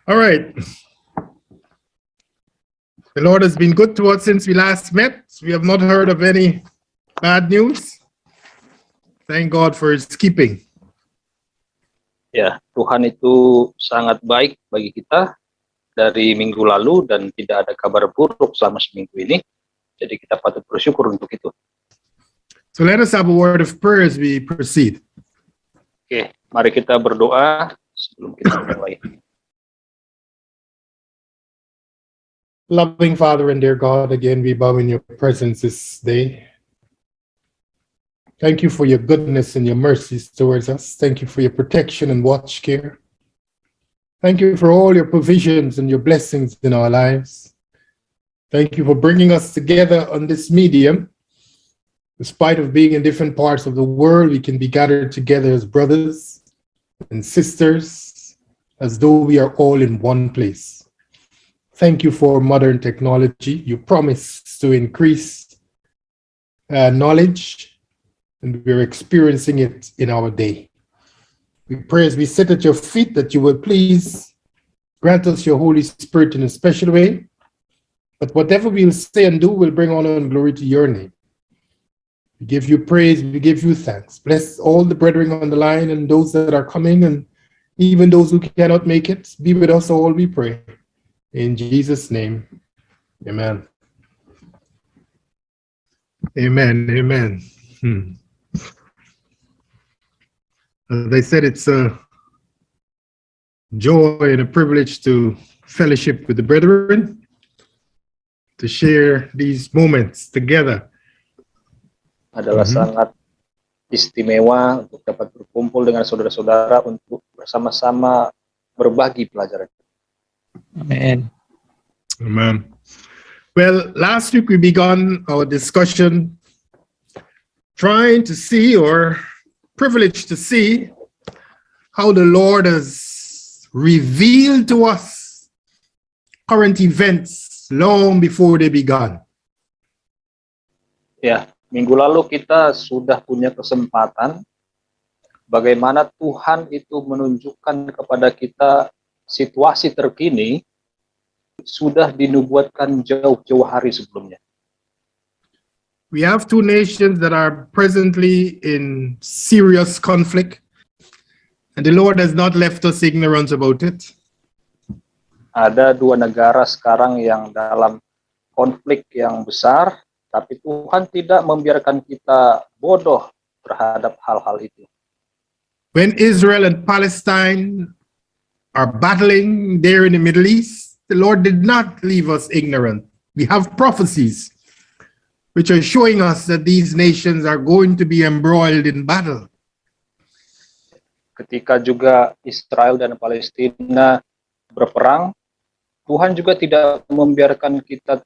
All right. The Lord has been good to us since we last met. We have not heard of any bad news. Thank God for His keeping. Ya, Tuhan itu sangat baik bagi kita dari minggu lalu dan tidak ada kabar buruk selama seminggu ini. Jadi kita patut bersyukur untuk itu. So let us have a word of prayer as we proceed. Oke, mari kita berdoa sebelum kita mulai. Loving Father and dear God, again we bow in your presence this day. Thank you for your goodness and your mercies towards us. Thank you for your protection and watch care. Thank you for all your provisions and your blessings in our lives. Thank you for bringing us together on this medium. Despite of being in different parts of the world, we can be gathered together as brothers and sisters, as though we are all in one place. Thank you for modern technology. You promise to increase knowledge, and we're experiencing it in our day. We pray as we sit at your feet that you will please grant us your Holy Spirit in a special way, but whatever we'll say and do will bring honor and glory to your name. We give you praise, we give you thanks. Bless all the brethren on the line and those that are coming, and even those who cannot make it. Be with us all, we pray. In Jesus' name, amen. Amen, amen. As I said, it's a joy and a privilege to fellowship with the brethren, to share these moments together. Adalah sangat istimewa untuk dapat berkumpul dengan saudara-saudara untuk bersama-sama berbagi pelajaran. Amen. Amen. Well, last week we began our discussion trying to see, or privileged to see, how the Lord has revealed to us current events long before they began. Ya, minggu lalu kita sudah punya kesempatan bagaimana Tuhan itu menunjukkan kepada kita situasi terkini sudah dinubuatkan jauh-jauh hari sebelumnya. We have two nations that are presently in serious conflict, and the Lord has not left us ignorant about it. Ada dua negara sekarang yang dalam konflik yang besar, tapi Tuhan tidak membiarkan kita bodoh terhadap hal-hal itu. When Israel and Palestine are battling there in the Middle East, the Lord did not leave us ignorant. We have prophecies which are showing us that these nations are going to be embroiled in battle. Ketika juga Israel dan Palestina berperang, Tuhan juga tidak membiarkan kita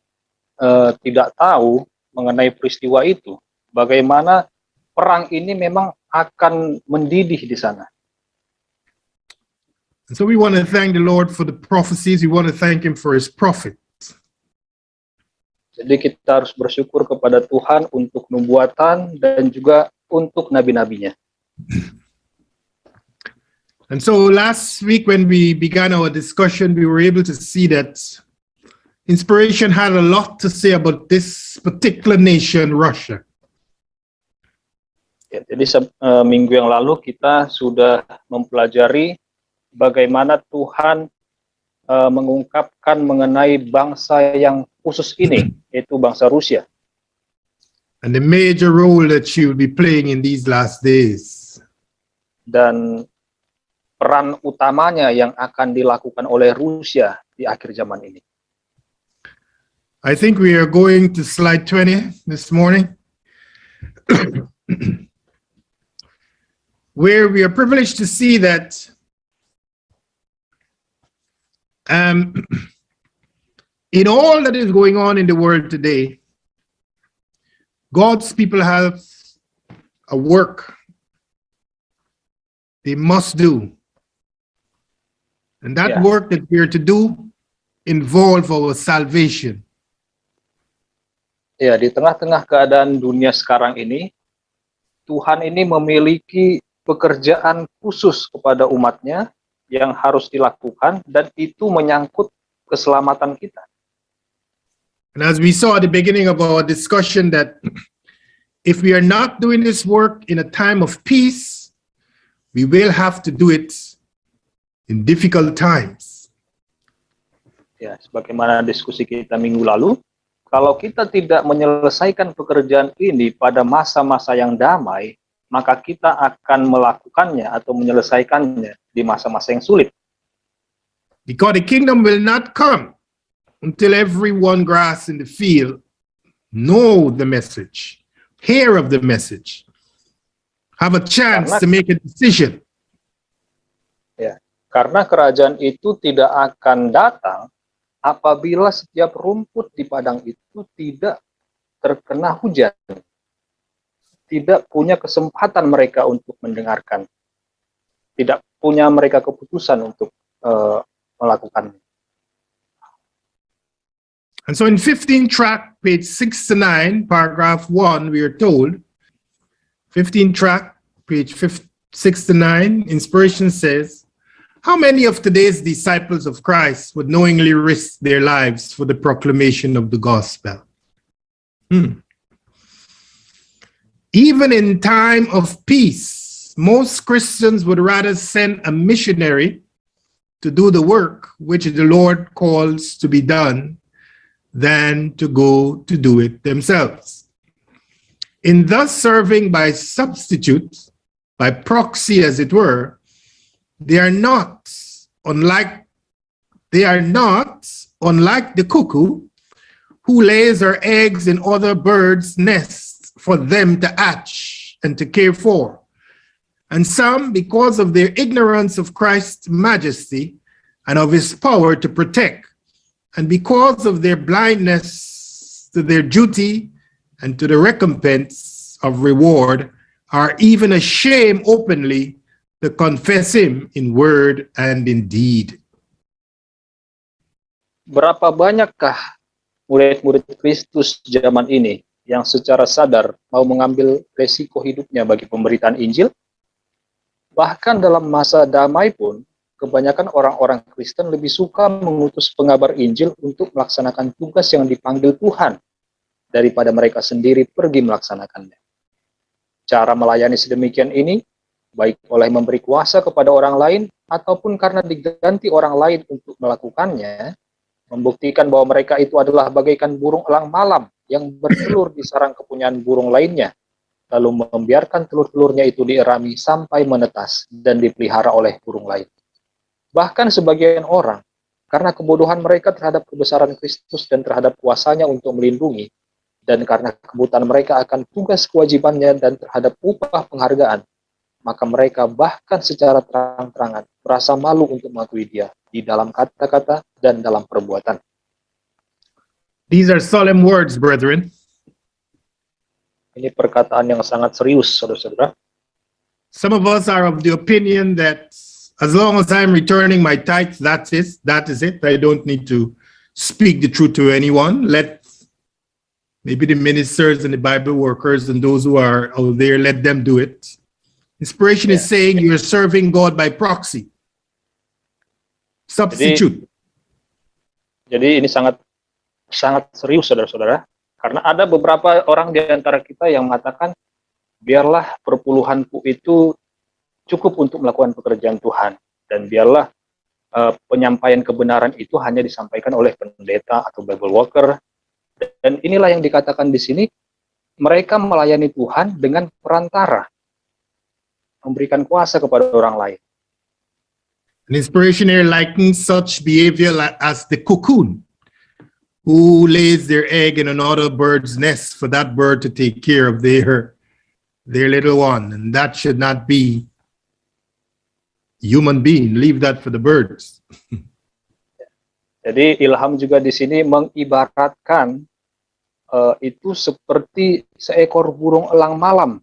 tidak tahu mengenai peristiwa itu. Bagaimana perang ini memang akan mendidih di sana. And so we want to thank the Lord for the prophecies. We want to thank Him for His prophet. Jadi kita harus bersyukur kepada Tuhan untuk nubuatan dan juga untuk nabi-nabinya. And so last week when we began our discussion, we were able to see that inspiration had a lot to say about this particular nation, Russia. Ya, jadi minggu yang lalu kita sudah mempelajari bagaimana Tuhan mengungkapkan mengenai bangsa yang khusus ini, yaitu bangsa Rusia. And the major role that she will be playing in these last days. Dan peran utamanya yang akan dilakukan oleh Rusia di akhir zaman ini. I think we are going to slide 20 this morning, where we are privileged to see that in all that is going on in the world today, God's people have a work they must do. And that work that we are to do involve our salvation. Ya, di tengah-tengah keadaan dunia sekarang ini, Tuhan ini memiliki pekerjaan khusus kepada umatnya, yang harus dilakukan dan itu menyangkut keselamatan kita. And as we saw at the beginning of our discussion that if we are not doing this work in a time of peace, we will have to do it in difficult times. Ya, sebagaimana diskusi kita minggu lalu, kalau kita tidak menyelesaikan pekerjaan ini pada masa-masa yang damai, maka kita akan melakukannya atau menyelesaikannya di masa-masa yang sulit. Because the kingdom will not come until everyone grass in the field know the message, hear of the message, have a chance to make a decision. Ya, karena kerajaan itu tidak akan datang apabila setiap rumput di padang itu tidak terkena hujan. Tidak punya kesempatan mereka untuk mendengarkan. Tidak punya mereka keputusan untuk melakukannya. And so in 15 track, page 6 to 9, paragraph 1, we are told, 15 track, page 6 to 9, inspiration says, how many of today's disciples of Christ would knowingly risk their lives for the proclamation of the gospel? Even in time of peace, most Christians would rather send a missionary to do the work which the Lord calls to be done than to go to do it themselves. In thus serving by substitute, by proxy as it were, they are not unlike the cuckoo who lays her eggs in other birds' nests for them to hatch and to care for. And some, because of their ignorance of Christ's majesty and of his power to protect, and because of their blindness to their duty and to the recompense of reward, are even ashamed openly to confess him in word and in deed. Berapa banyakkah murid-murid Kristus zaman ini yang secara sadar mau mengambil resiko hidupnya bagi pemberitaan Injil? Bahkan dalam masa damai pun, kebanyakan orang-orang Kristen lebih suka mengutus pengabar Injil untuk melaksanakan tugas yang dipanggil Tuhan daripada mereka sendiri pergi melaksanakannya. Cara melayani sedemikian ini, baik oleh memberi kuasa kepada orang lain ataupun karena diganti orang lain untuk melakukannya, membuktikan bahwa mereka itu adalah bagaikan burung elang malam yang bertelur di sarang kepunyaan burung lainnya, lalu membiarkan telur-telurnya itu dierami sampai menetas dan dipelihara oleh burung lain. Bahkan sebagian orang, karena kebodohan mereka terhadap kebesaran Kristus dan terhadap kuasanya untuk melindungi, dan karena kebutaan mereka akan tugas kewajibannya dan terhadap upah penghargaan, maka mereka bahkan secara terang-terangan merasa malu untuk mengakui dia di dalam kata-kata dan dalam perbuatan. These are solemn words, brethren. Ini perkataan yang sangat serius, saudara-saudara. Some of us are of the opinion that as long as I'm returning my tithes, that is it. I don't need to speak the truth to anyone. Let maybe the ministers and the Bible workers and those who are out there, let them do it. Inspiration is saying you're serving God by proxy. Substitute. Jadi ini sangat serius, saudara-saudara. Karena ada beberapa orang di antara kita yang mengatakan, biarlah perpuluhanku itu cukup untuk melakukan pekerjaan Tuhan. Dan biarlah penyampaian kebenaran itu hanya disampaikan oleh pendeta atau Bible worker. Dan inilah yang dikatakan di sini, mereka melayani Tuhan dengan perantara, memberikan kuasa kepada orang lain. An inspiration here likens such behavior as the cocoon who lays their egg in another bird's nest for that bird to take care of their little one. And that should not be human being. Leave that for the birds. Jadi ilham juga di sini mengibaratkan itu seperti seekor burung elang malam,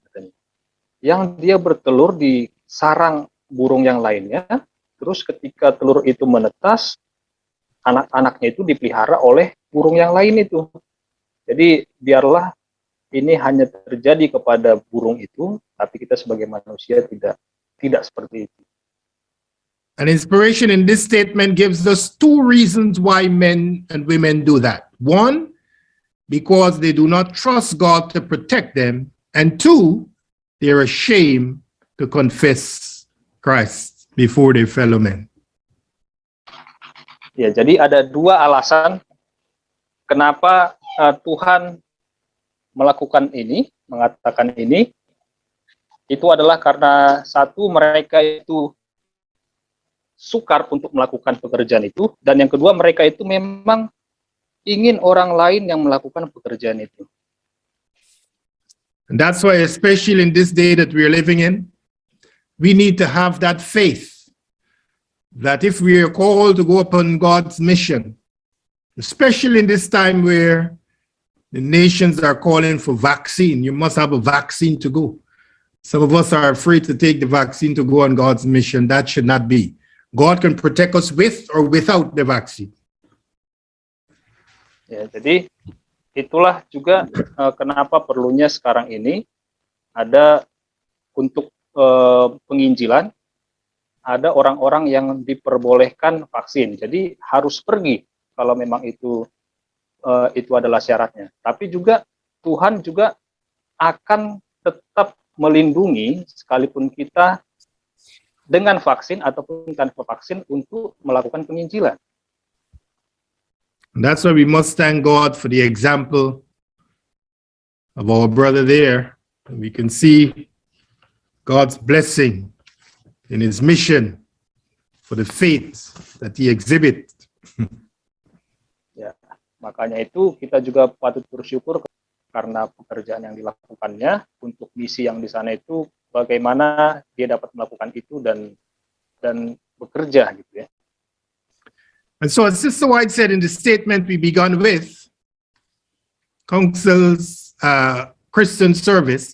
yang dia bertelur di sarang burung yang lainnya, terus ketika telur itu menetas, anak-anaknya itu dipelihara oleh burung yang lain itu. Jadi biarlah ini hanya terjadi kepada burung itu, tapi kita sebagai manusia tidak seperti itu. An inspiration in this statement gives us two reasons why men and women do that. One, because they do not trust God to protect them. And two, they're ashamed to confess Christ before their fellow men. Ya, jadi ada dua alasan kenapa Tuhan melakukan ini, mengatakan ini. Itu adalah karena satu, mereka itu sukar untuk melakukan pekerjaan itu, dan yang kedua, mereka itu memang ingin orang lain yang melakukan pekerjaan itu. And that's why, especially in this day that we're living in, we need to have that faith that if we are called to go upon God's mission, especially in this time where the nations are calling for vaccine, you must have a vaccine to go. Some of us are afraid to take the vaccine to go on God's mission. That should not be. God can protect us with or without the vaccine. Ya, jadi itulah juga kenapa perlunya sekarang ini ada untuk penginjilan, ada orang-orang yang diperbolehkan vaksin. Jadi harus pergi kalau memang itu adalah syaratnya. Tapi juga Tuhan juga akan tetap melindungi sekalipun kita dengan vaksin ataupun tanpa vaksin untuk melakukan penginjilan. And that's why we must thank God for the example of our brother there. We can see God's blessing in his mission for the faith that he exhibits. Ya, makanya itu kita juga patut bersyukur karena pekerjaan yang dilakukannya untuk misi yang di sana itu, bagaimana dia dapat melakukan itu dan bekerja gitu ya. And so as Sister White said in the statement we began with, Council's Christian Service,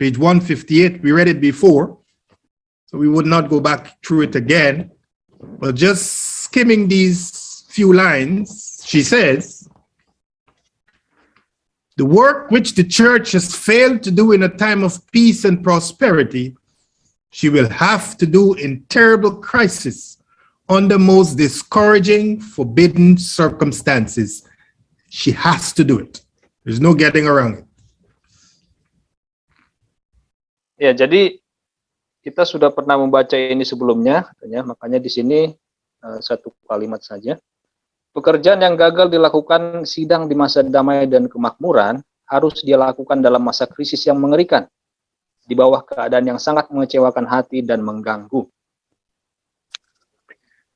page 158, we read it before, so we would not go back through it again, but just skimming these few lines, she says, the work which the church has failed to do in a time of peace and prosperity, she will have to do in terrible crisis under most discouraging, forbidden circumstances. She has to do it. There's no getting around it. Ya, jadi kita sudah pernah membaca ini sebelumnya, katanya, makanya di sini satu kalimat saja. Pekerjaan yang gagal dilakukan sidang di masa damai dan kemakmuran harus dia lakukan dalam masa krisis yang mengerikan, di bawah keadaan yang sangat mengecewakan hati dan mengganggu.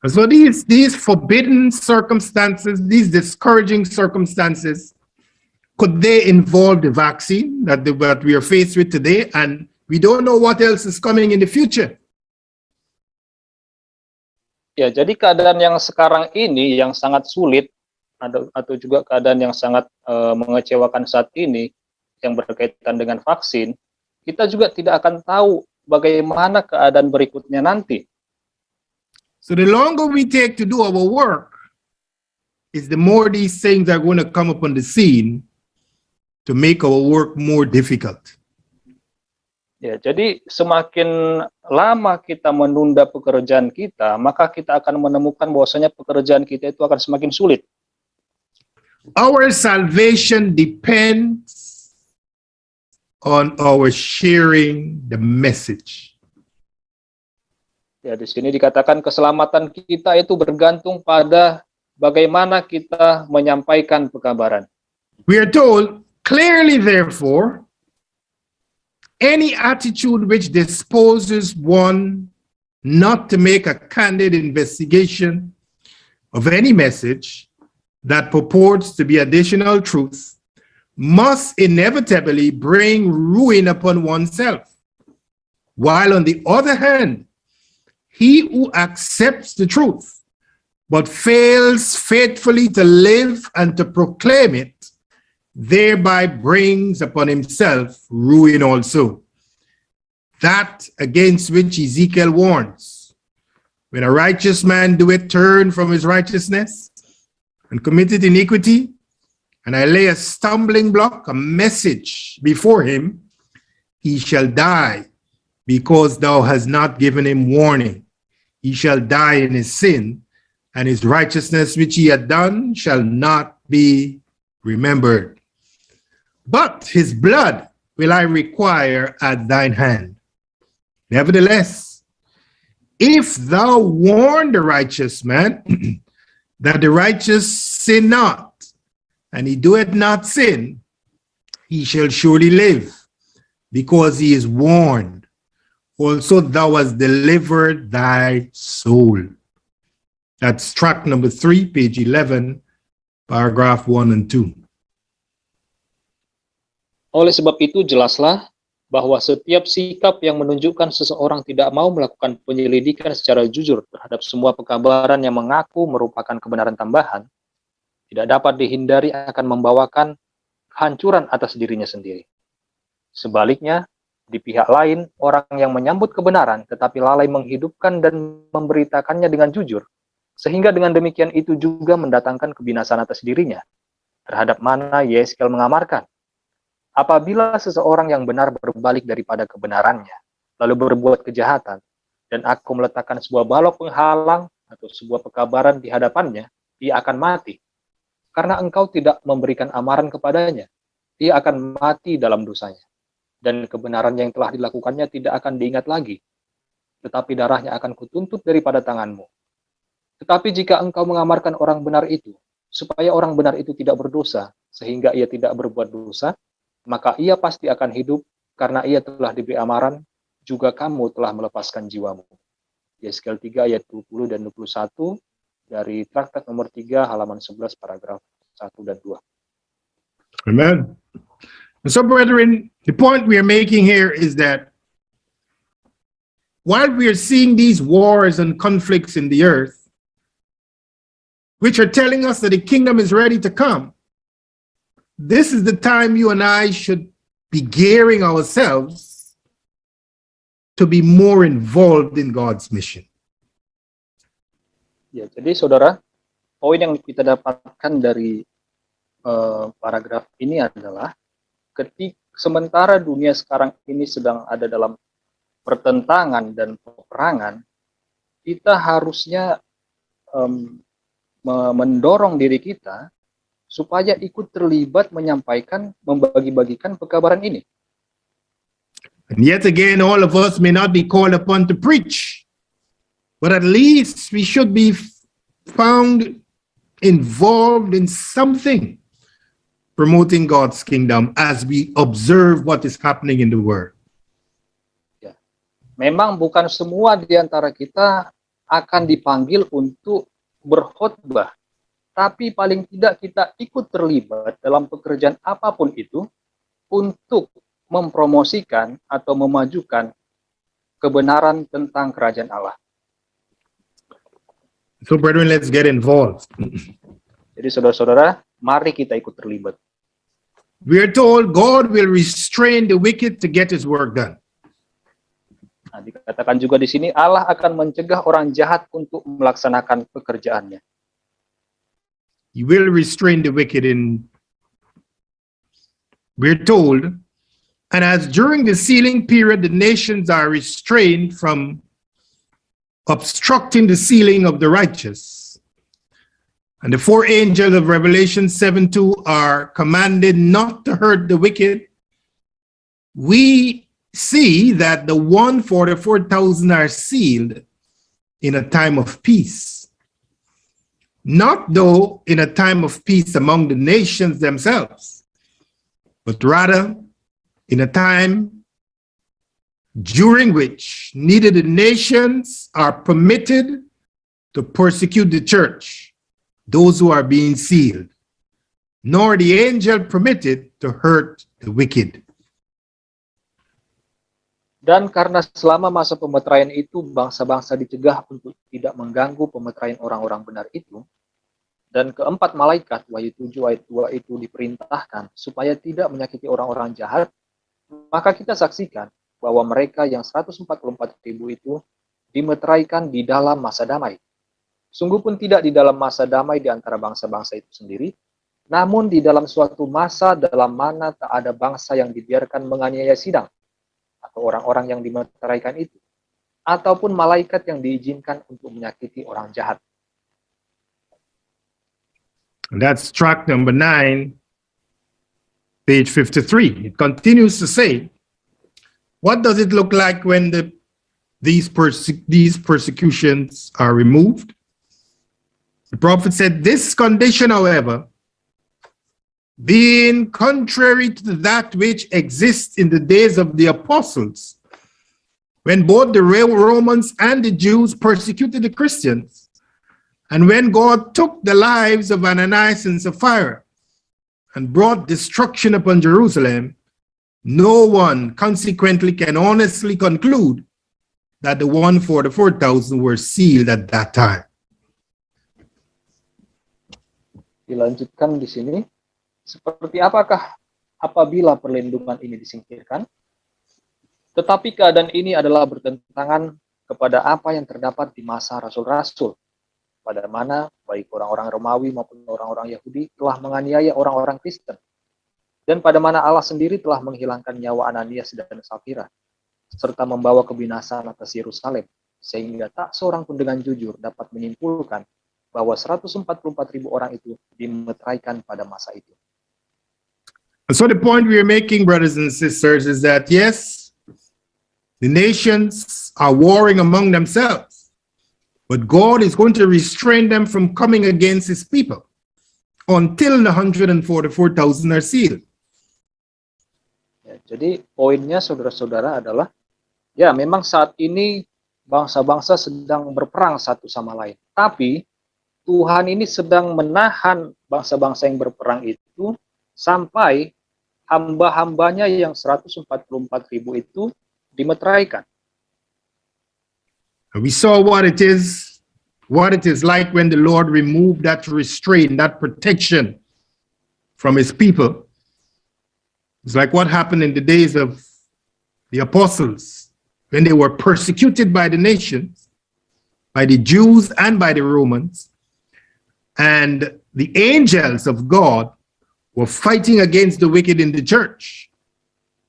So these forbidden circumstances, these discouraging circumstances, could they involve the vaccine that we are faced with today? And we don't know what else is coming in the future. Ya, jadi keadaan yang sekarang ini yang sangat sulit atau juga keadaan yang sangat mengecewakan saat ini yang berkaitan dengan vaksin, kita juga tidak akan tahu bagaimana keadaan berikutnya nanti. So the longer we take to do our work, is the more these things are going to come upon the scene to make our work more difficult. Ya, jadi semakin lama kita menunda pekerjaan kita, maka kita akan menemukan bahwasanya pekerjaan kita itu akan semakin sulit. Our salvation depends on our sharing the message. Ya, di sini dikatakan keselamatan kita itu bergantung pada bagaimana kita menyampaikan pekabaran. We are told clearly, therefore, any attitude which disposes one not to make a candid investigation of any message that purports to be additional truth must inevitably bring ruin upon oneself. While on the other hand, he who accepts the truth but fails faithfully to live and to proclaim it thereby brings upon himself ruin also. That against which Ezekiel warns. When a righteous man doeth turn from his righteousness and committed iniquity, and I lay a stumbling block, a message before him, he shall die, because thou hast not given him warning. he shall die in his sin, and his righteousness which he had done shall not be remembered. But his blood will I require at thine hand. Nevertheless, if thou warn the righteous man that the righteous sin not, and he doeth not sin, he shall surely live, because he is warned. Also thou hast delivered thy soul. That's track number 3, page 11, paragraph 1 and 2. Oleh sebab itu jelaslah bahwa setiap sikap yang menunjukkan seseorang tidak mau melakukan penyelidikan secara jujur terhadap semua pekabaran yang mengaku merupakan kebenaran tambahan, tidak dapat dihindari akan membawakan kehancuran atas dirinya sendiri. Sebaliknya, di pihak lain, orang yang menyambut kebenaran tetapi lalai menghidupkan dan memberitakannya dengan jujur, sehingga dengan demikian itu juga mendatangkan kebinasaan atas dirinya, terhadap mana Yeskel mengamarkan. Apabila seseorang yang benar berbalik daripada kebenarannya, lalu berbuat kejahatan, dan aku meletakkan sebuah balok penghalang atau sebuah pekabaran di hadapannya, ia akan mati. Karena engkau tidak memberikan amaran kepadanya, ia akan mati dalam dosanya. Dan kebenaran yang telah dilakukannya tidak akan diingat lagi, tetapi darahnya akan kutuntut daripada tanganmu. Tetapi jika engkau mengamarkan orang benar itu, supaya orang benar itu tidak berdosa, sehingga ia tidak berbuat dosa, maka ia pasti akan hidup, karena ia telah diberi amaran, juga kamu telah melepaskan jiwamu. Yeskel 3 ayat 20 dan 21 dari traktat nomor 3 halaman 11 paragraf 1 dan 2. Amen. And so, brethren, the point we are making here is that while we are seeing these wars and conflicts in the earth, which are telling us that the kingdom is ready to come, this is the time you and I should be gearing ourselves to be more involved in God's mission. Ya, jadi saudara, poin yang kita dapatkan dari paragraf ini adalah sementara dunia sekarang ini sedang ada dalam pertentangan dan peperangan, kita harusnya mendorong diri kita supaya ikut terlibat menyampaikan, membagi-bagikan pekabaran ini. And yet again, all of us may not be called upon to preach, but at least we should be found involved in something promoting God's kingdom as we observe what is happening in the world. Ya. Memang bukan semua di antara kita akan dipanggil untuk berkhotbah, tapi paling tidak kita ikut terlibat dalam pekerjaan apapun itu untuk mempromosikan atau memajukan kebenaran tentang kerajaan Allah. So, brethren, let's get involved. Jadi saudara-saudara, mari kita ikut terlibat. We are told God will restrain the wicked to get his work done. Nah, dikatakan juga di sini Allah akan mencegah orang jahat untuk melaksanakan pekerjaannya. He will restrain the wicked we're told, and as during the sealing period, the nations are restrained from obstructing the sealing of the righteous. And the 4 angels of Revelation 7:2 are commanded not to hurt the wicked. We see that the 144,000 are sealed in a time of peace. Not though in a time of peace among the nations themselves, but rather in a time during which neither the nations are permitted to persecute the church, those who are being sealed, nor the angel permitted to hurt the wicked. Dan karena selama masa pemeteraian itu, bangsa-bangsa dicegah untuk tidak mengganggu pemeteraian orang-orang benar itu. Dan keempat malaikat, Wahyu 7 ayat 2 itu diperintahkan supaya tidak menyakiti orang-orang jahat. Maka kita saksikan bahwa mereka yang 144.000 itu dimeteraikan di dalam masa damai. Sungguh pun tidak di dalam masa damai di antara bangsa-bangsa itu sendiri, namun di dalam suatu masa dalam mana tak ada bangsa yang dibiarkan menganiaya sidang, atau orang-orang yang dimeteraikan itu. ataupun malaikat yang diizinkan untuk menyakiti orang jahat. And that's track number 9, page 53. It continues to say, what does it look like when these persecutions are removed? The prophet said, this condition, however, being contrary to that which exists in the days of the apostles, when both the Romans and the Jews persecuted the Christians, and when God took the lives of Ananias and Sapphira and brought destruction upon Jerusalem, no one consequently can honestly conclude that the 144,000 were sealed at that time. Dilanjutkan di sini, seperti apakah apabila perlindungan ini disingkirkan? Tetapi keadaan ini adalah bertentangan kepada apa yang terdapat di masa rasul-rasul, pada mana baik orang-orang Romawi maupun orang-orang Yahudi telah menganiaya orang-orang Kristen, dan pada mana Allah sendiri telah menghilangkan nyawa Ananias dan Sapphira, serta membawa kebinasaan atas Yerusalem, sehingga tak seorang pun dengan jujur dapat menyimpulkan bahwa 144.000 orang itu dimeteraikan pada masa itu. So the point we are making, brothers and sisters, is that yes, the nations are warring among themselves, but God is going to restrain them from coming against his people until the 144,000 are sealed. Ya, jadi poinnya saudara-saudara adalah, ya memang saat ini bangsa-bangsa sedang berperang satu sama lain. Tapi Tuhan ini sedang menahan bangsa-bangsa yang berperang itu sampai hamba-hambanya yang 144.000 itu dimeteraikan. We saw what it is like when the Lord removed that restraint, that protection from his people. It's like what happened in the days of the apostles when they were persecuted by the nations, by the Jews and by the Romans, and the angels of God were fighting against the wicked in the church.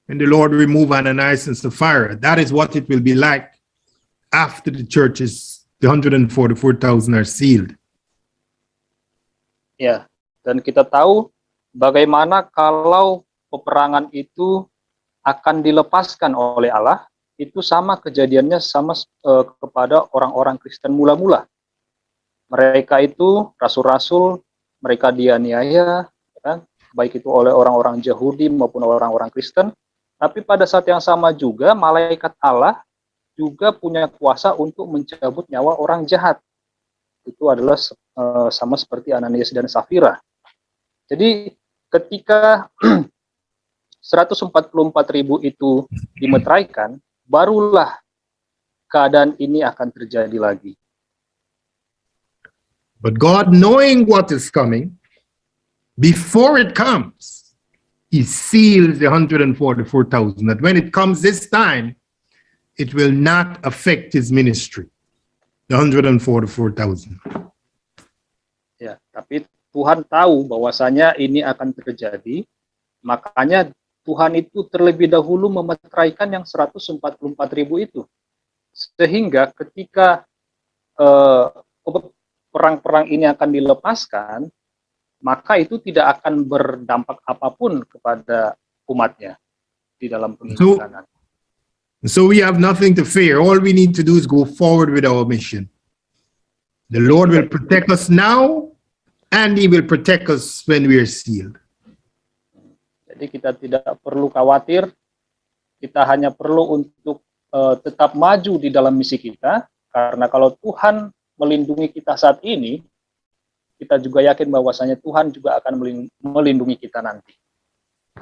And the Lord removed Ananias and Sapphira. That is what it will be like after the 144,000 are sealed. Ya, dan kita tahu bagaimana kalau peperangan itu akan dilepaskan oleh Allah, itu sama kejadiannya sama kepada orang-orang Kristen mula-mula. Mereka itu rasul-rasul, mereka dianiaya, ya, baik itu oleh orang-orang Yahudi maupun orang-orang Kristen. Tapi pada saat yang sama juga malaikat Allah juga punya kuasa untuk mencabut nyawa orang jahat. Itu adalah sama seperti Ananias dan Sapphira. Jadi ketika 144.000 itu dimeteraikan, barulah keadaan ini akan terjadi lagi. But God, knowing what is coming, before it comes, he seals the 144,000. That when it comes this time, it will not affect his ministry. The 144,000. Ya, tapi Tuhan tahu bahwasanya ini akan terjadi, makanya Tuhan itu terlebih dahulu memeteraikan yang 144.000 itu. Sehingga ketika perang-perang ini akan dilepaskan, maka itu tidak akan berdampak apapun kepada umatnya di dalam pengikutanan. So we have nothing to fear. All we need to do is go forward with our mission. The Lord will protect us now, and he will protect us when we are sealed. Jadi kita tidak perlu khawatir, kita hanya perlu untuk tetap maju di dalam misi kita, karena kalau Tuhan melindungi kita saat ini, kita juga yakin bahwasanya Tuhan juga akan melindungi kita nanti.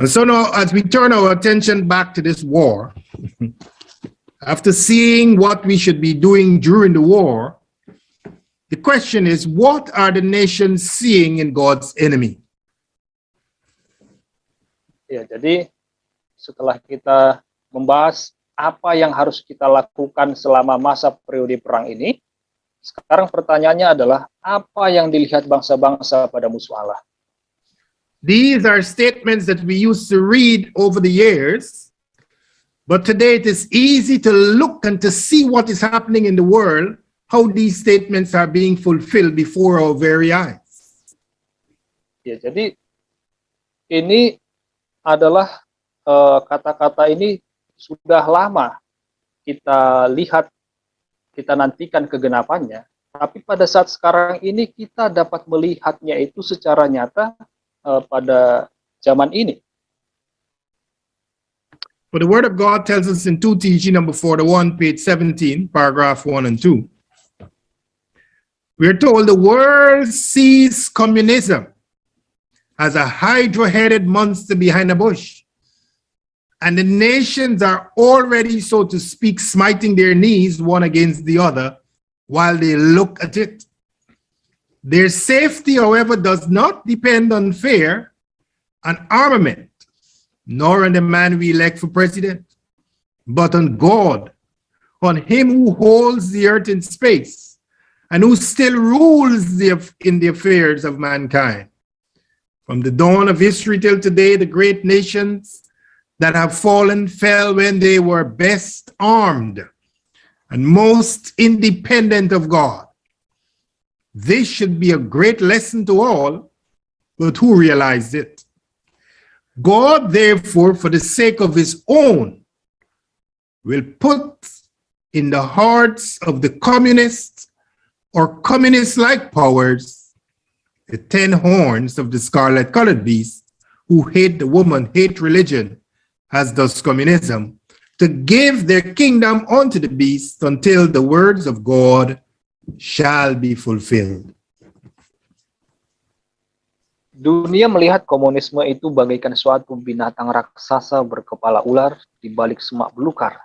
And so now, as we turn our attention back to this war, after seeing what we should be doing during the war, the question is, what are the nations seeing in God's enemy? Ya, jadi setelah kita membahas apa yang harus kita lakukan selama masa periode perang ini, sekarang pertanyaannya adalah apa yang dilihat bangsa-bangsa pada musuh Allah? These are statements that we used to read over the years But today it is easy to look and to see what is happening in the world, how these statements are being fulfilled before our very eyes. Ya, jadi ini adalah kata-kata ini sudah lama kita lihat, kita nantikan kegenapannya. Tapi pada saat sekarang ini kita dapat melihatnya itu secara nyata pada zaman ini. But the Word of God tells us in 2 TG number 41, page 17, paragraph 1 and 2. We are told the world sees communism as a hydra-headed monster behind a bush. And the nations are already, so to speak, smiting their knees one against the other while they look at it. Their safety, however, does not depend on fear and armament, nor on the man we elect for president, but on God, on him who holds the earth in space and who still rules in the affairs of mankind. From the dawn of history till today, the great nations that have fallen fell when they were best armed and most independent of God. This should be a great lesson to all, but who realized it? God, therefore, for the sake of his own, will put in the hearts of the communists or communist-like powers the 10 horns of the scarlet-colored beast who hate the woman, hate religion, as does communism, to give their kingdom unto the beast until the words of God shall be fulfilled. Dunia melihat komunisme itu bagaikan suatu binatang raksasa berkepala ular di balik semak belukar,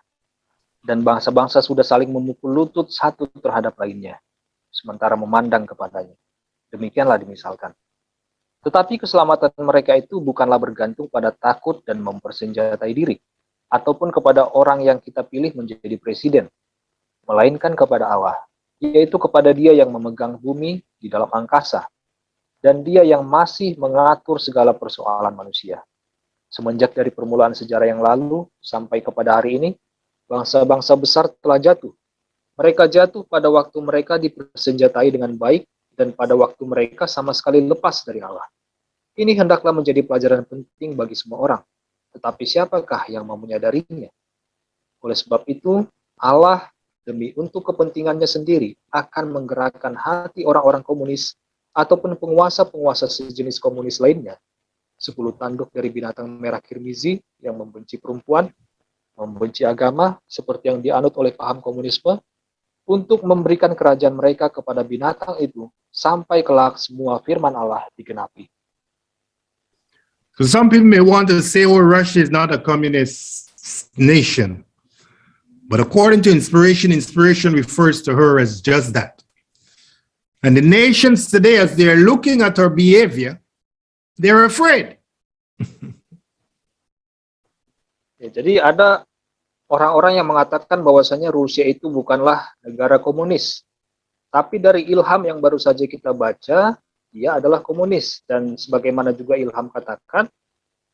dan bangsa-bangsa sudah saling memukul lutut satu terhadap lainnya, sementara memandang kepadanya. Demikianlah dimisalkan. Tetapi keselamatan mereka itu bukanlah bergantung pada takut dan mempersenjatai diri, ataupun kepada orang yang kita pilih menjadi presiden, melainkan kepada Allah, yaitu kepada Dia yang memegang bumi di dalam angkasa, dan Dia yang masih mengatur segala persoalan manusia. Semenjak dari permulaan sejarah yang lalu sampai kepada hari ini, bangsa-bangsa besar telah jatuh. Mereka jatuh pada waktu mereka dipersenjatai dengan baik dan pada waktu mereka sama sekali lepas dari Allah. Ini hendaklah menjadi pelajaran penting bagi semua orang. Tetapi siapakah yang mau menyadarinya? Oleh sebab itu, Allah demi untuk kepentingannya sendiri akan menggerakkan hati orang-orang komunis ataupun penguasa-penguasa sejenis komunis lainnya, 10 tanduk dari binatang merah kirmizi yang membenci perempuan, membenci agama seperti yang dianut oleh paham komunisme, untuk memberikan kerajaan mereka kepada binatang itu sampai kelak semua firman Allah digenapi. So some people may want to say, oh, Russia is not a communist nation. But according to inspiration, inspiration refers to her as just that. And the nations today, as they're looking at her behavior, they're afraid. Ya, jadi ada orang-orang yang mengatakan bahwasanya Rusia itu bukanlah negara komunis. Tapi dari ilham yang baru saja kita baca, dia adalah komunis. Dan sebagaimana juga ilham katakan,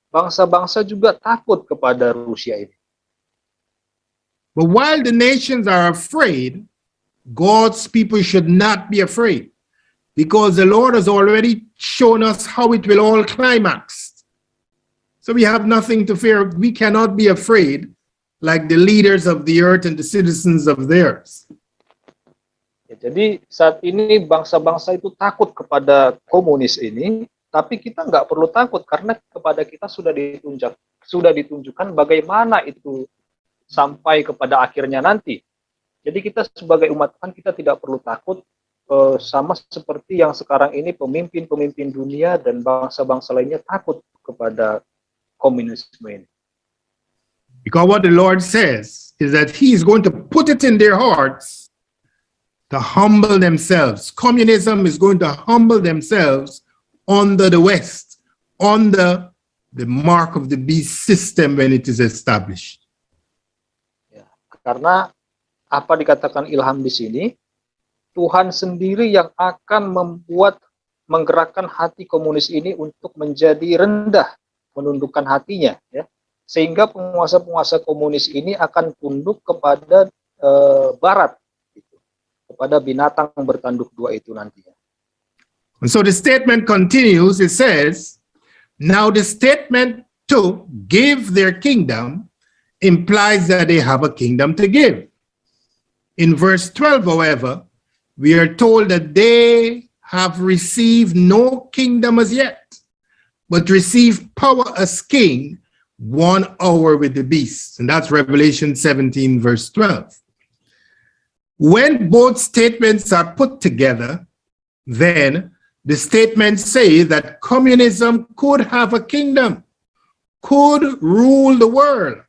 bangsa-bangsa juga takut kepada Rusia ini. But while the nations are afraid, God's people should not be afraid, because the Lord has already shown us how it will all climax. So we have nothing to fear. We cannot be afraid like the leaders of the earth and the citizens of theirs. Ya, jadi saat ini bangsa-bangsa itu takut kepada komunis ini, tapi kita nggak perlu takut karena kepada kita sudah ditunjukkan bagaimana itu sampai kepada akhirnya nanti. Jadi kita sebagai umat Tuhan kita tidak perlu takut, sama seperti yang sekarang ini pemimpin-pemimpin dunia dan bangsa-bangsa lainnya takut kepada komunisme ini. Because what the Lord says is that He is going to put it in their hearts to humble themselves. Communism is going to humble themselves under the West, under the mark of the beast system when it is established. Ya, karena apa dikatakan ilham di sini, Tuhan sendiri yang akan menggerakkan hati komunis ini untuk menjadi rendah, menundukkan hatinya, ya, sehingga penguasa-penguasa komunis ini akan tunduk kepada Barat, gitu, kepada binatang bertanduk dua itu nantinya. And so the statement continues, it says, now the statement to give their kingdom implies that they have a kingdom to give. In verse 12, however, we are told that they have received no kingdom as yet, but received power as king 1 hour with the beast. And that's Revelation 17, verse 12. When both statements are put together, then the statements say that communism could have a kingdom, could rule the world,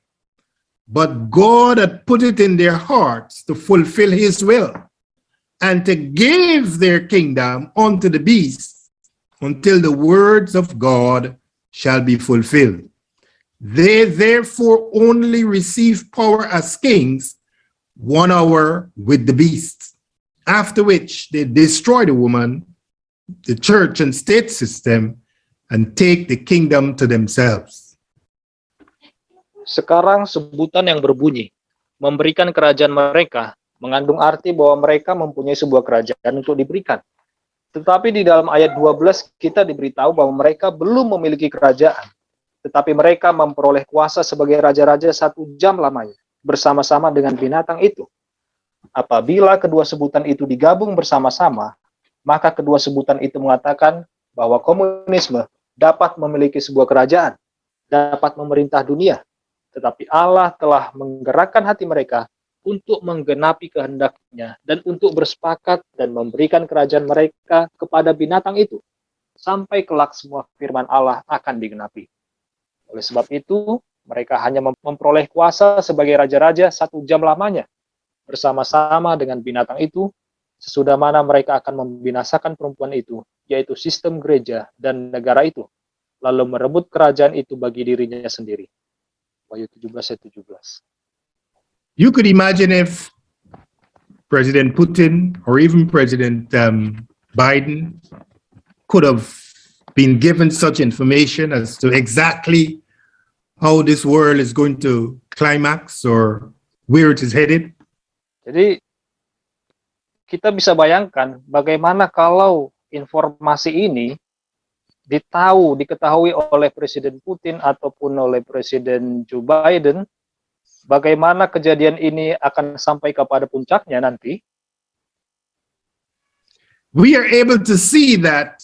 but God had put it in their hearts to fulfill his will and to give their kingdom unto the beast until the words of God shall be fulfilled. They therefore only receive power as kings 1 hour with the beast, after which they destroy the woman, the church and state system, and take the kingdom to themselves. Sekarang sebutan yang berbunyi memberikan kerajaan mereka mengandung arti bahwa mereka mempunyai sebuah kerajaan untuk diberikan. Tetapi di dalam ayat 12 kita diberitahu bahwa mereka belum memiliki kerajaan, tetapi mereka memperoleh kuasa sebagai raja-raja 1 jam lamanya bersama-sama dengan binatang itu. Apabila kedua sebutan itu digabung bersama-sama, maka kedua sebutan itu mengatakan bahwa komunisme dapat memiliki sebuah kerajaan, dapat memerintah dunia. Tetapi Allah telah menggerakkan hati mereka untuk menggenapi kehendaknya dan untuk bersepakat dan memberikan kerajaan mereka kepada binatang itu, sampai kelak semua firman Allah akan digenapi. Oleh sebab itu, mereka hanya memperoleh kuasa sebagai raja-raja 1 jam lamanya, bersama-sama dengan binatang itu, sesudah mana mereka akan membinasakan perempuan itu, yaitu sistem gereja dan negara itu, lalu merebut kerajaan itu bagi dirinya sendiri. Wahyu 17:17. You could imagine if President Putin or even President Biden could have been given such information as to exactly how this world is going to climax or where it is headed. Jadi kita bisa bayangkan bagaimana kalau informasi ini diketahui oleh Presiden Putin ataupun oleh Presiden Joe Biden, bagaimana kejadian ini akan sampai kepada puncaknya nanti. We are able to see that,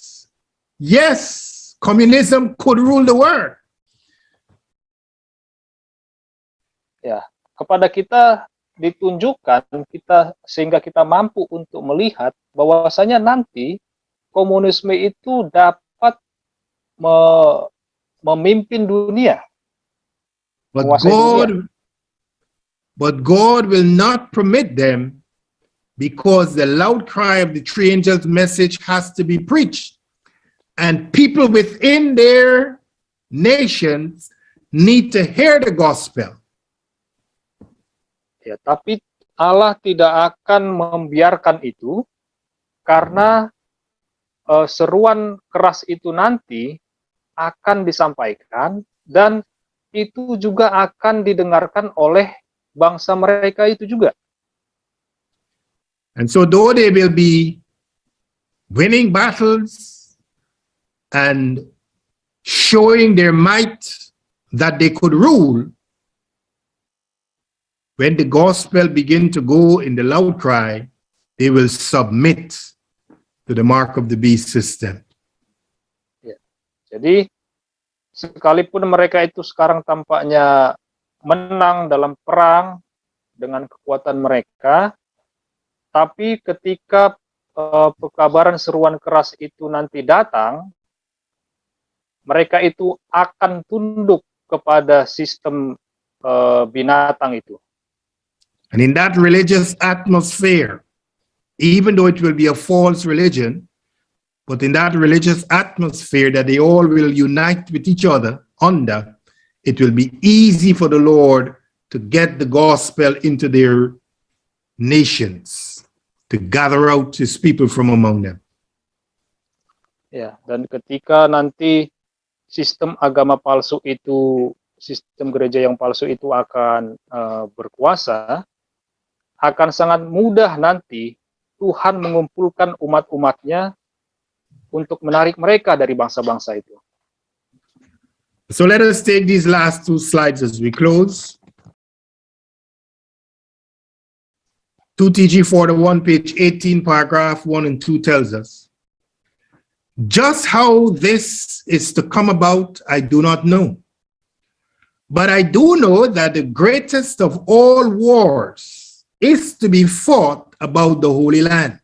yes, communism could rule the world. Ya, kepada kita ditunjukkan sehingga kita mampu untuk melihat bahwasanya nanti komunisme itu dapat memimpin dunia. But Menguasai God will not permit them, because the loud cry of the 3 angels' message has to be preached. And people within their nations need to hear the gospel. Ya, tapi Allah tidak akan membiarkan itu, karena seruan keras itu nanti akan disampaikan dan itu juga akan didengarkan oleh bangsa mereka itu juga. And so though they will be winning battles and showing their might that they could rule, when the gospel begin to go in the loud cry, they will submit to the mark of the beast system. Ya. Jadi sekalipun mereka itu sekarang tampaknya menang dalam perang dengan kekuatan mereka, tapi ketika pekabaran seruan keras itu nanti datang, mereka itu akan tunduk kepada sistem binatang itu. And in that religious atmosphere, even though it will be a false religion, but in that religious atmosphere that they all will unite with each other under, it will be easy for the Lord to get the gospel into their nations, to gather out his people from among them. Ya, dan ketika nanti sistem agama palsu itu sistem gereja yang palsu itu akan berkuasa, akan sangat mudah nanti Tuhan mengumpulkan umat-umatnya untuk menarik mereka dari bangsa-bangsa itu. So let us take these last two slides as we close. 2TG 41, page 18, paragraph 1 and 2 tells us, just how this is to come about, I do not know. But I do know that the greatest of all wars is to be fought about the Holy Land.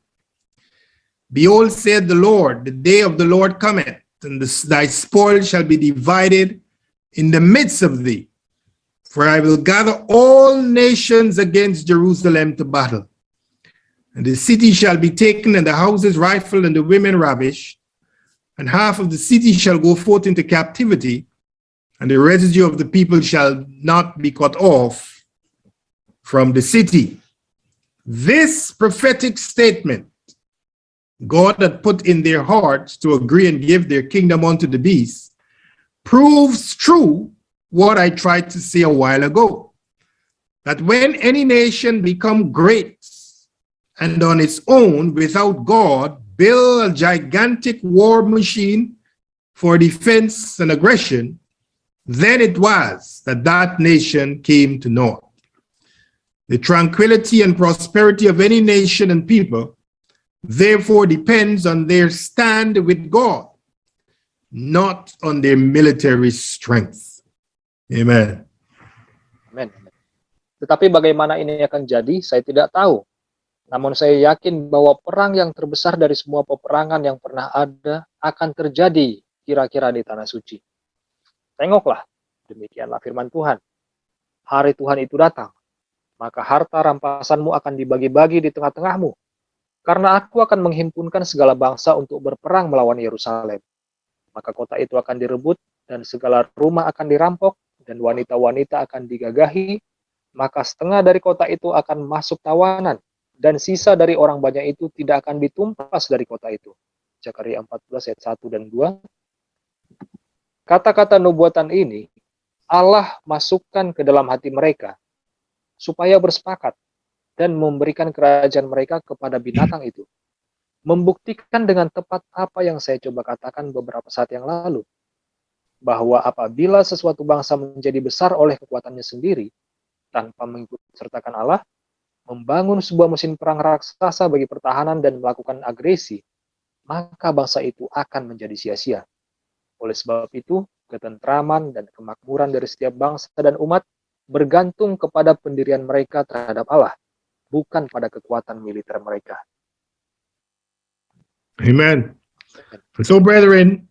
Behold, said the Lord, the day of the Lord cometh, and thy spoil shall be divided in the midst of thee. For I will gather all nations against Jerusalem to battle. And the city shall be taken, and the houses rifled, and the women ravished. And half of the city shall go forth into captivity, and the residue of the people shall not be cut off from the city. This prophetic statement God had put in their hearts to agree and give their kingdom unto the beast proves true what I tried to say a while ago, that when any nation become great and on its own without God build a gigantic war machine for defense and aggression, then it was that that nation came to naught. The tranquility and prosperity of any nation and people therefore depends on their stand with God, not on their military strength. Amen. Amin. Tetapi bagaimana ini akan jadi, saya tidak tahu. Namun saya yakin bahwa perang yang terbesar dari semua peperangan yang pernah ada akan terjadi kira-kira di Tanah Suci. Tengoklah, demikianlah firman Tuhan. Hari Tuhan itu datang, maka harta rampasanmu akan dibagi-bagi di tengah-tengahmu. Karena aku akan menghimpunkan segala bangsa untuk berperang melawan Yerusalem. Maka kota itu akan direbut, dan segala rumah akan dirampok, dan wanita-wanita akan digagahi. Maka setengah dari kota itu akan masuk tawanan, dan sisa dari orang banyak itu tidak akan ditumpas dari kota itu. Zakaria 14 ayat 1 dan 2. Kata-kata nubuatan ini, Allah masukkan ke dalam hati mereka, supaya bersepakat, dan memberikan kerajaan mereka kepada binatang itu. Membuktikan dengan tepat apa yang saya coba katakan beberapa saat yang lalu, bahwa apabila sesuatu bangsa menjadi besar oleh kekuatannya sendiri, tanpa mengikut sertakan Allah, membangun sebuah mesin perang raksasa bagi pertahanan dan melakukan agresi, maka bangsa itu akan menjadi sia-sia. Oleh sebab itu, ketentraman dan kemakmuran dari setiap bangsa dan umat bergantung kepada pendirian mereka terhadap Allah, bukan pada kekuatan militer mereka. Amen. So, brethren,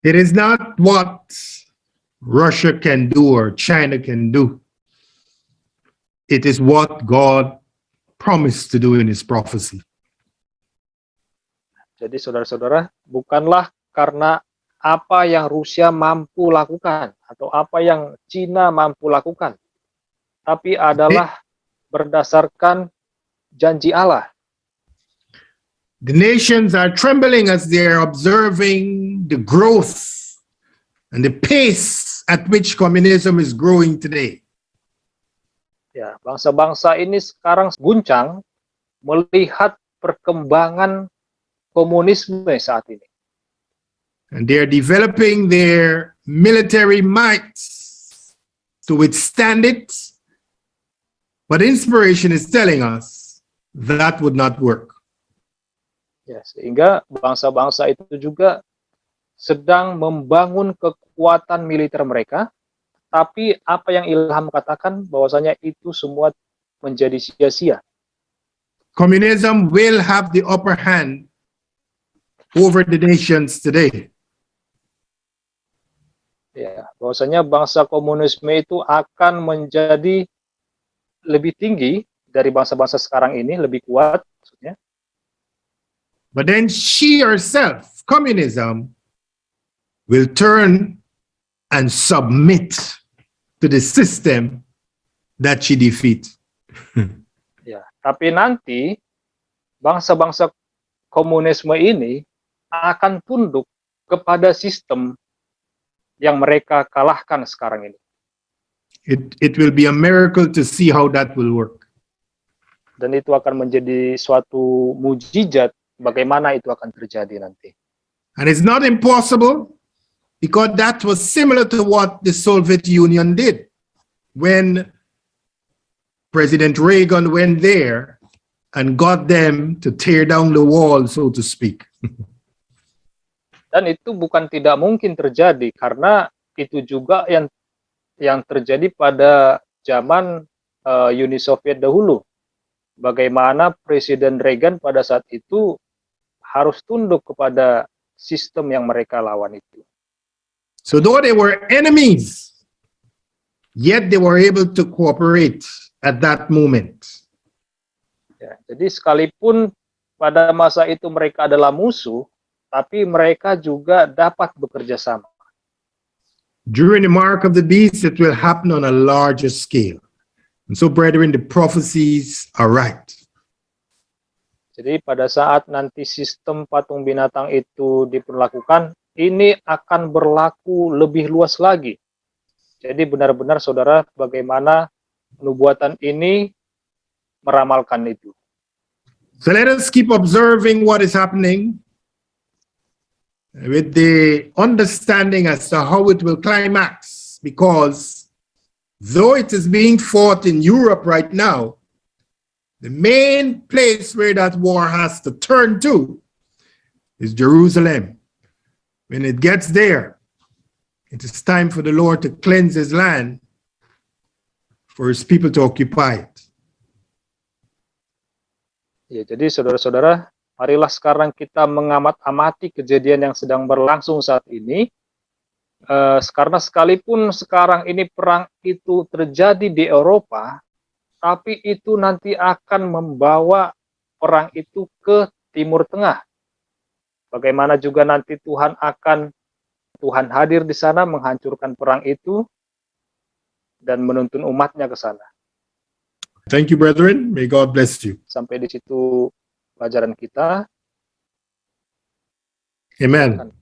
it is not what Russia can do or China can do. It is what God promised to do in his prophecy. Jadi saudara-saudara, bukanlah karena apa yang Rusia mampu lakukan atau apa yang Cina mampu lakukan, tapi adalah berdasarkan janji Allah. The nations are trembling as they are observing the growth and the pace at which communism is growing today. Ya, bangsa-bangsa ini sekarang guncang melihat perkembangan komunisme saat ini. And they are developing their military might to withstand it. But inspiration is telling us that would not work. Ya, sehingga bangsa-bangsa itu juga sedang membangun kekuatan militer mereka, tapi apa yang Ilham katakan bahwasanya itu semua menjadi sia-sia. Communism will have the upper hand over the nations today. Ya, bahwasanya bangsa komunisme itu akan menjadi lebih tinggi dari bangsa-bangsa sekarang ini, lebih kuat maksudnya. But then she herself, communism, will turn and submit to the system that she defeats. Ya, tapi nanti bangsa-bangsa komunisme ini akan tunduk kepada sistem yang mereka kalahkan sekarang ini. It will be a miracle to see how that will work. Dan itu akan menjadi suatu mujizat bagaimana itu akan terjadi nanti. And it's not impossible because that was similar to what the Soviet Union did when President Reagan went there and got them to tear down the wall, so to speak. Dan itu bukan tidak mungkin terjadi karena itu juga yang terjadi pada zaman Uni Soviet dahulu. Bagaimana Presiden Reagan pada saat itu harus tunduk kepada sistem yang mereka lawan itu. So though they were enemies, yet they were able to cooperate at that moment. Ya, jadi sekalipun pada masa itu mereka adalah musuh, tapi mereka juga dapat bekerja sama. During the mark of the beast, it will happen on a larger scale. And so, brethren, the prophecies are right. Jadi pada saat nanti sistem patung binatang itu diperlakukan, ini akan berlaku lebih luas lagi. Jadi benar-benar saudara, bagaimana nubuatan ini meramalkan itu. So let us keep observing what is happening with the understanding as to how it will climax, because though it is being fought in Europe right now, the main place where that war has to turn to is Jerusalem. When it gets there, it is time for the Lord to cleanse his land, for his people to occupy it. Ya, jadi saudara-saudara, marilah sekarang kita mengamat-amati kejadian yang sedang berlangsung saat ini. Karena sekalipun sekarang ini perang itu terjadi di Eropa, tapi itu nanti akan membawa perang itu ke Timur Tengah. Bagaimana juga nanti Tuhan hadir di sana menghancurkan perang itu dan menuntun umatnya ke sana. Thank you, brethren. May God bless you. Sampai di situ pelajaran kita. Amen.